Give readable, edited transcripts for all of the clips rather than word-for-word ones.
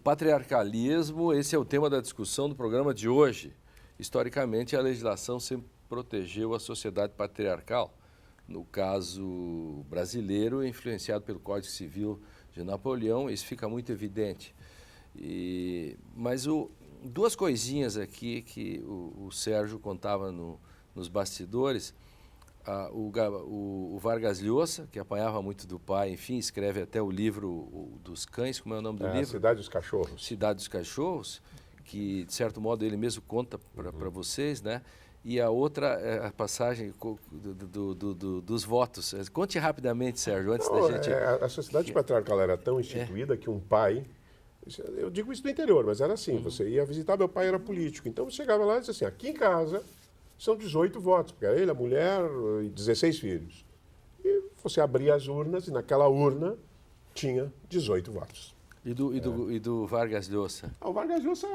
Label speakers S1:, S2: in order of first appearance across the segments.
S1: patriarcalismo, esse é o tema da discussão do programa de hoje. Historicamente, a legislação sempre protegeu a sociedade patriarcal. No caso brasileiro, influenciado pelo Código Civil de Napoleão, isso fica muito evidente. Mas duas coisinhas aqui que o Sérgio contava nos bastidores. O Vargas Llosa, que apanhava muito do pai, enfim, escreve até o livro dos cães, como é o nome do livro?
S2: Cidade dos Cachorros.
S1: Cidade dos Cachorros, que, de certo modo, ele mesmo conta para vocês, né? E a outra é a passagem dos votos. Conte rapidamente, Sérgio, antes da gente...
S2: A sociedade patriarcal era tão instituída que um pai... Eu digo isso do interior, mas era assim, você ia visitar, meu pai era político, então você chegava lá e dizia assim, aqui em casa são 18 votos, porque era ele, a mulher e 16 filhos. E você abria as urnas e naquela urna tinha 18 votos.
S1: E do Vargas Llosa?
S2: O Vargas Llosa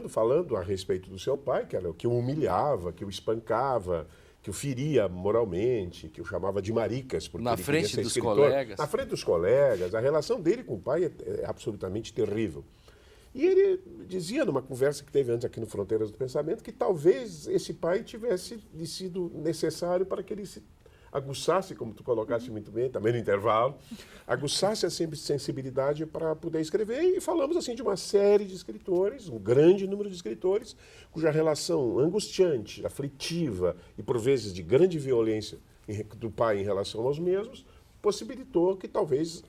S2: falando a respeito do seu pai, que o humilhava, que o espancava, que o feria moralmente, que o chamava de maricas. Porque
S1: na
S2: ele
S1: frente
S2: queria ser
S1: dos
S2: escritor.
S1: colegas?
S2: Na frente dos colegas. A relação dele com o pai é absolutamente terrível. E ele dizia, numa conversa que teve antes aqui no Fronteiras do Pensamento, que talvez esse pai tivesse sido necessário para que ele se aguçasse, como tu colocaste muito bem, também no intervalo, aguçasse a sensibilidade para poder escrever. E falamos assim de uma série de escritores, um grande número de escritores, cuja relação angustiante, aflitiva e por vezes de grande violência do pai em relação aos mesmos, possibilitou que talvez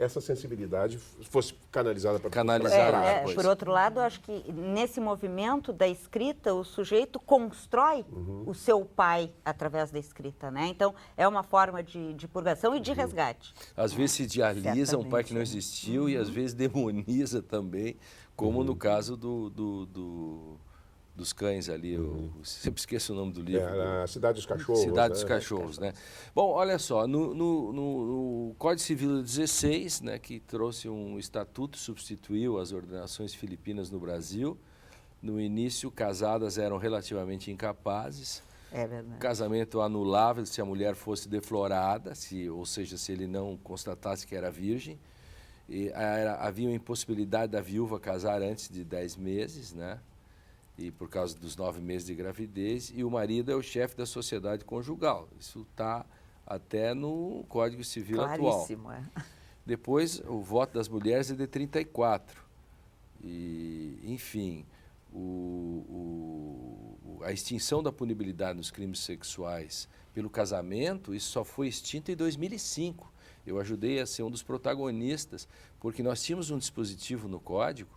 S2: essa sensibilidade fosse canalizada para...
S3: Por outro lado, acho que nesse movimento da escrita, o sujeito constrói o seu pai através da escrita, né? Então, é uma forma de purgação e de resgate.
S1: Às vezes se idealiza um pai que não existiu e às vezes demoniza também, como no caso dos cães ali, eu sempre esqueço o nome do livro.
S2: A Cidade dos Cachorros.
S1: Cidade dos Cachorros, né? Bom, olha só, no Código Civil 16, né, que trouxe um estatuto, substituiu as ordenações filipinas no Brasil. No início, casadas eram relativamente incapazes.
S3: É verdade.
S1: Casamento anulável se a mulher fosse deflorada, ou seja, se ele não constatasse que era virgem. Havia uma impossibilidade da viúva casar antes de 10 meses, né? E por causa dos 9 meses de gravidez, e o marido é o chefe da sociedade conjugal. Isso está até no Código Civil
S3: Claríssimo,
S1: atual. Depois, o voto das mulheres é de 34. E, enfim, a extinção da punibilidade nos crimes sexuais pelo casamento, isso só foi extinto em 2005. Eu ajudei a ser um dos protagonistas, porque nós tínhamos um dispositivo no Código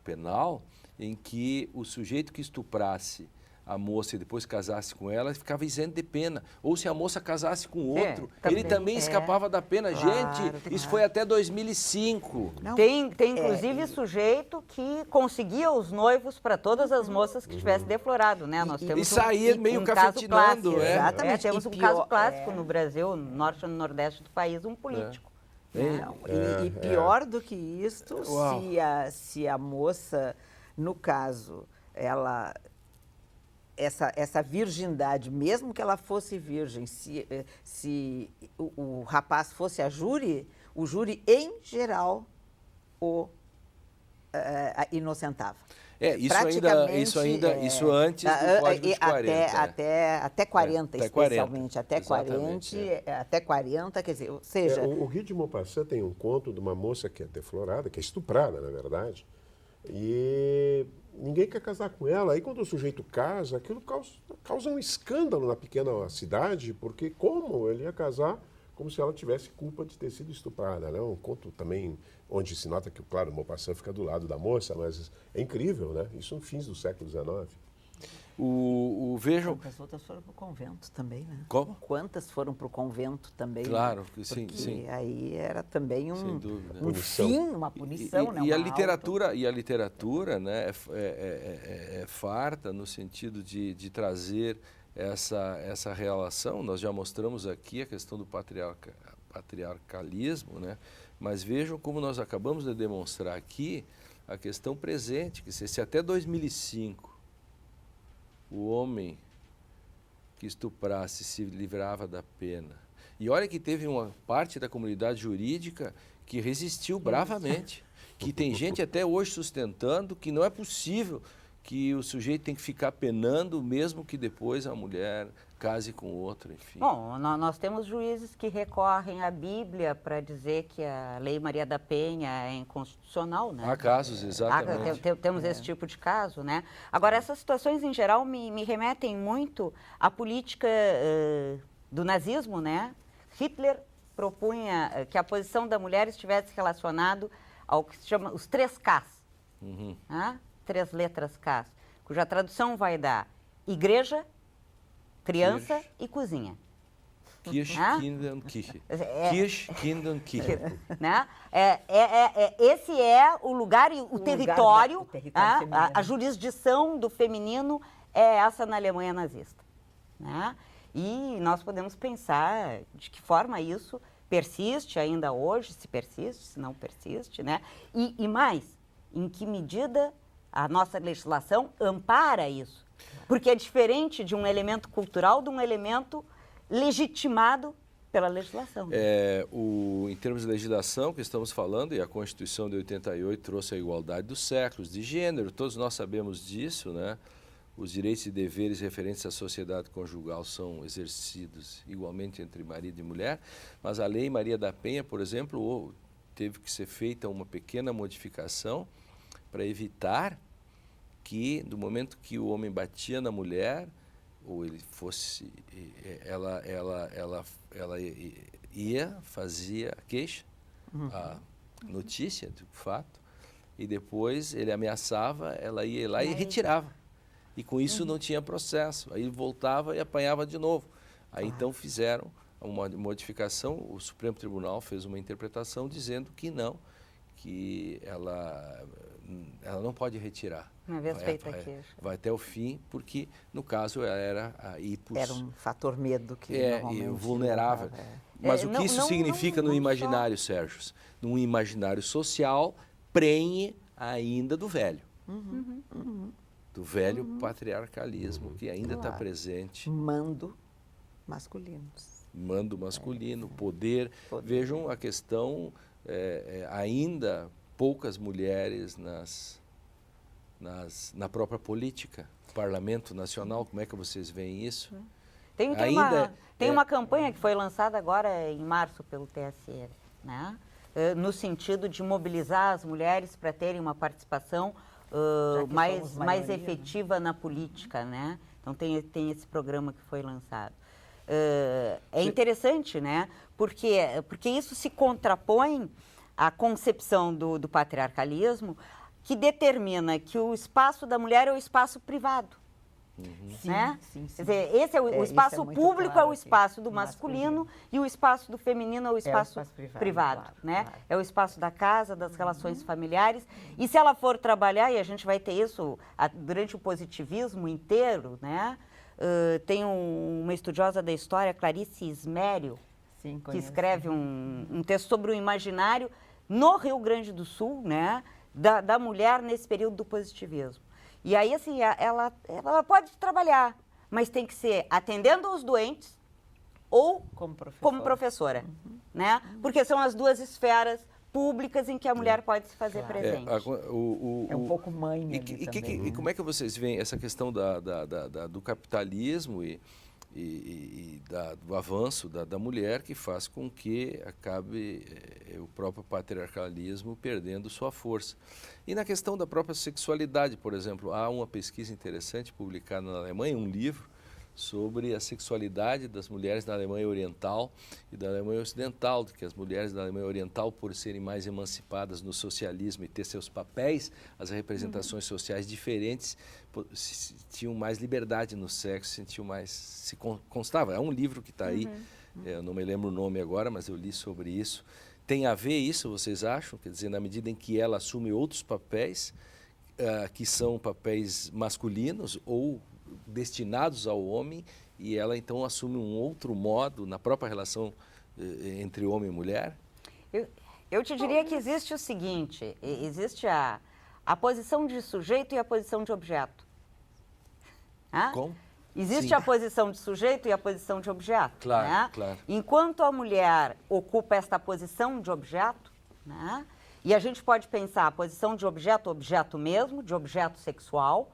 S1: Penal, em que o sujeito que estuprasse a moça e depois casasse com ela, ficava isento de pena. Ou se a moça casasse com outro, ele também escapava da pena.
S3: Claro,
S1: gente, isso foi até 2005.
S3: Tem inclusive sujeito que conseguia os noivos para todas as moças que tivessem deflorado, né? Nós temos
S1: saía meio
S3: caso
S1: cafetinando.
S3: clássico, exatamente. Temos um caso clássico no Brasil, no norte e no nordeste do país, um político.
S4: E pior do que isto, se a moça, no caso, essa virgindade, mesmo que ela fosse virgem, se o rapaz fosse a júri, o júri, em geral, o inocentava.
S1: Isso antes do Código de 40.
S4: Até 40, especialmente. Até 40, quer dizer, ou seja...
S2: O Guy de Maupassant tem um conto de uma moça que é deflorada, que é estuprada, na verdade, e ninguém quer casar com ela. Aí quando o sujeito casa, aquilo causa um escândalo na pequena cidade, porque como ele ia casar como se ela tivesse culpa de ter sido estuprada, né? Um conto também onde se nota que, claro, o Maupassant fica do lado da moça, mas é incrível, né? Isso no fins do século XIX.
S1: Vejam...
S4: Quantas outras foram para o convento também, né?
S1: Como?
S4: Quantas foram para o convento também?
S1: Claro,
S4: né?
S1: que sim,
S4: porque
S1: sim.
S4: Aí era também um
S2: fim,
S4: uma punição, né?
S1: E a literatura, né, é farta no sentido de trazer essa relação. Nós já mostramos aqui a questão do patriarcalismo, né? Mas vejam como nós acabamos de demonstrar aqui a questão presente, que se até 2005 o homem que estuprasse se livrava da pena. E olha que teve uma parte da comunidade jurídica que resistiu bravamente. que tem gente até hoje sustentando que não é possível que o sujeito tem que ficar penando, mesmo que depois a mulher case com outro, enfim.
S3: Bom, nós temos juízes que recorrem à Bíblia para dizer que a Lei Maria da Penha é inconstitucional, né?
S1: Há casos, exatamente.
S3: Temos esse tipo de caso, né? Agora, essas situações, em geral, me remetem muito à política do nazismo, né? Hitler propunha que a posição da mulher estivesse relacionado ao que se chama os 3 Ks, né? 3 letras Ks, cuja tradução vai dar igreja, criança e cozinha.
S1: Kirche, Kinder, Kirche. Kirche, Kinder, Kirche.
S3: Né? Esse é o lugar e o território, a jurisdição do feminino é essa na Alemanha nazista. Né? E nós podemos pensar de que forma isso persiste ainda hoje, se persiste, se não persiste, né? E mais, em que medida a nossa legislação ampara isso. Porque é diferente de um elemento cultural de um elemento legitimado pela legislação.
S1: Em termos de legislação que estamos falando, e a Constituição de 88 trouxe a igualdade dos sexos, de gênero, todos nós sabemos disso, né? Os direitos e deveres referentes à sociedade conjugal são exercidos igualmente entre marido e mulher, mas a Lei Maria da Penha, por exemplo, teve que ser feita uma pequena modificação para evitar que, do momento que o homem batia na mulher, ou ele fosse, ela fazia a queixa, a notícia do fato, e depois ele ameaçava, ela ia lá e retirava. E com isso não tinha processo. Aí voltava e apanhava de novo. Aí então fizeram uma modificação, o Supremo Tribunal fez uma interpretação dizendo que não, que ela não pode retirar.
S3: Uma vez feita a queixa.
S1: Vai até o fim, porque no caso ela era a hipos.
S4: Era um fator medo que
S1: normalmente vulnerável. Mas o que isso significa no imaginário, Sérgio? Num imaginário social, prenhe ainda do velho. Do velho patriarcalismo que ainda está presente.
S4: Mando masculinos.
S1: Mando masculino, poder. Vejam a questão, ainda poucas mulheres na própria política. Parlamento Nacional, como é que vocês veem isso?
S3: Tem uma campanha que foi lançada agora em março pelo TSE, né? No sentido de mobilizar as mulheres para terem uma participação mais efetiva na política, né? Então tem esse programa que foi lançado. É interessante, né? Porque isso se contrapõe à concepção do patriarcalismo, que determina que o espaço da mulher é o espaço privado. Né?
S4: Sim.
S3: Quer dizer, esse o espaço público claro, é o espaço do masculino e o espaço do feminino é o espaço privado, claro, né? Claro. É o espaço da casa, das relações familiares. E se ela for trabalhar, e a gente vai ter isso durante o positivismo inteiro, né? Tem uma estudiosa da história, Clarice Ismério, que escreve um texto sobre o imaginário no Rio Grande do Sul, né? Da mulher nesse período do positivismo. E aí, assim, ela pode trabalhar, mas tem que ser atendendo os doentes ou como professora, né? Porque são as duas esferas públicas em que a mulher pode se fazer presente.
S4: É um pouco mãe ali também, né?
S1: E como é que vocês veem essa questão do capitalismo e do avanço da mulher, que faz com que acabe o próprio patriarcalismo perdendo sua força? E na questão da própria sexualidade, por exemplo, há uma pesquisa interessante publicada na Alemanha, um livro sobre a sexualidade das mulheres da Alemanha Oriental e da Alemanha Ocidental, de que as mulheres da Alemanha Oriental, por serem mais emancipadas no socialismo e ter seus papéis, as representações sociais diferentes, tinham mais liberdade no sexo, sentiam mais, se constava. É um livro que está aí, eu não me lembro o nome agora, mas eu li sobre isso. Tem a ver isso, vocês acham? Quer dizer, na medida em que ela assume outros papéis, que são papéis masculinos ou destinados ao homem, e ela então assume um outro modo na própria relação entre homem e mulher?
S3: Eu te diria que existe o seguinte, existe a posição de sujeito e a posição de objeto.
S1: Como?
S3: Existe
S1: Sim.
S3: a posição de sujeito e a posição de objeto.
S1: Claro,
S3: né?
S1: claro.
S3: Enquanto a mulher ocupa esta posição de objeto, né, E a gente pode pensar a posição de objeto, objeto mesmo, de objeto sexual,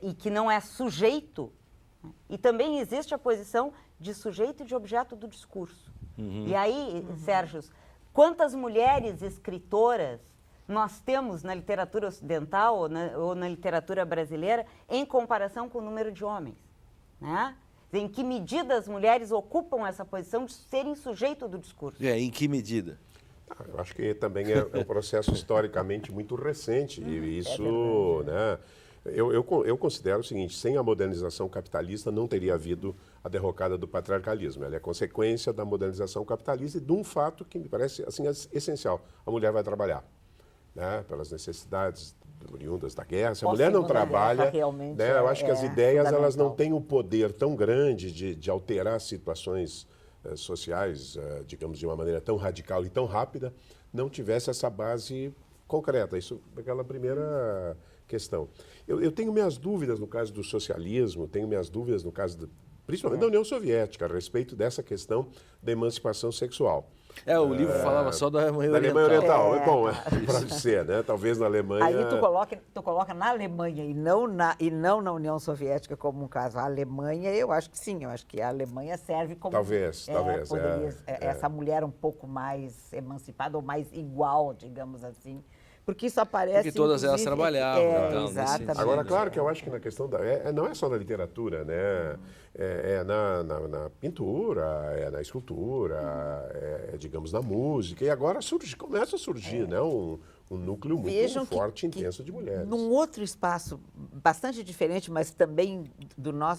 S3: e que não é sujeito. E também existe a posição de sujeito e de objeto do discurso. E aí, Sérgio, quantas mulheres escritoras nós temos na literatura ocidental ou na literatura brasileira em comparação com o número de homens? Né? Em que medida as mulheres ocupam essa posição de serem sujeito do discurso?
S1: Em que medida?
S2: Eu acho que também é um processo historicamente muito recente. E isso, né? Eu considero o seguinte: sem a modernização capitalista não teria havido a derrocada do patriarcalismo. Ela é consequência da modernização capitalista e de um fato que me parece assim, essencial: a mulher vai trabalhar, né? Pelas necessidades oriundas da guerra. Se a mulher não trabalha, né? Eu acho que as ideias elas não têm um poder tão grande de alterar situações sociais, digamos, de uma maneira tão radical e tão rápida, não tivesse essa base concreta. Isso é aquela primeira questão. Eu tenho minhas dúvidas no caso do socialismo, tenho minhas dúvidas no caso, principalmente da União Soviética, a respeito dessa questão da emancipação sexual.
S1: O livro falava só da Alemanha Oriental.
S2: Da Alemanha Oriental, pode ser, né? Talvez na Alemanha...
S4: Aí tu coloca na Alemanha e não na União Soviética como um caso. A Alemanha, eu acho que sim, eu acho que a Alemanha serve como...
S2: Talvez.
S4: Essa mulher um pouco mais emancipada ou mais igual, digamos assim. Porque isso aparece...
S1: Porque todas elas trabalhavam. Então,
S4: exatamente.
S2: Agora, claro que eu acho que na questão não é só na literatura, né? É na pintura, é na escultura, digamos, na música. E agora começa a surgir, né? Um núcleo muito forte e intenso de mulheres.
S4: Num outro espaço bastante diferente, mas também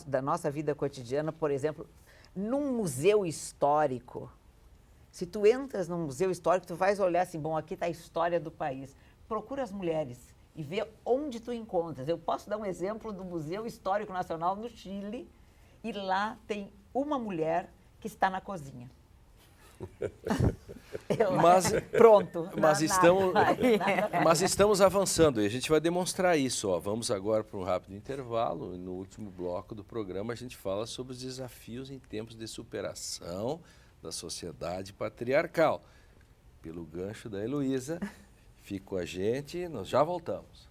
S4: da nossa vida cotidiana, por exemplo, num museu histórico. Se tu entras num museu histórico, tu vais olhar assim, bom, aqui está a história do país. Procura as mulheres e vê onde tu encontras. Eu posso dar um exemplo do Museu Histórico Nacional no Chile, e lá tem uma mulher que está na cozinha. Pronto.
S1: Mas estamos avançando e a gente vai demonstrar isso. Vamos agora para um rápido intervalo. No último bloco do programa a gente fala sobre os desafios em tempos de superação da sociedade patriarcal. Pelo gancho da Heloísa, fica com a gente, nós já voltamos.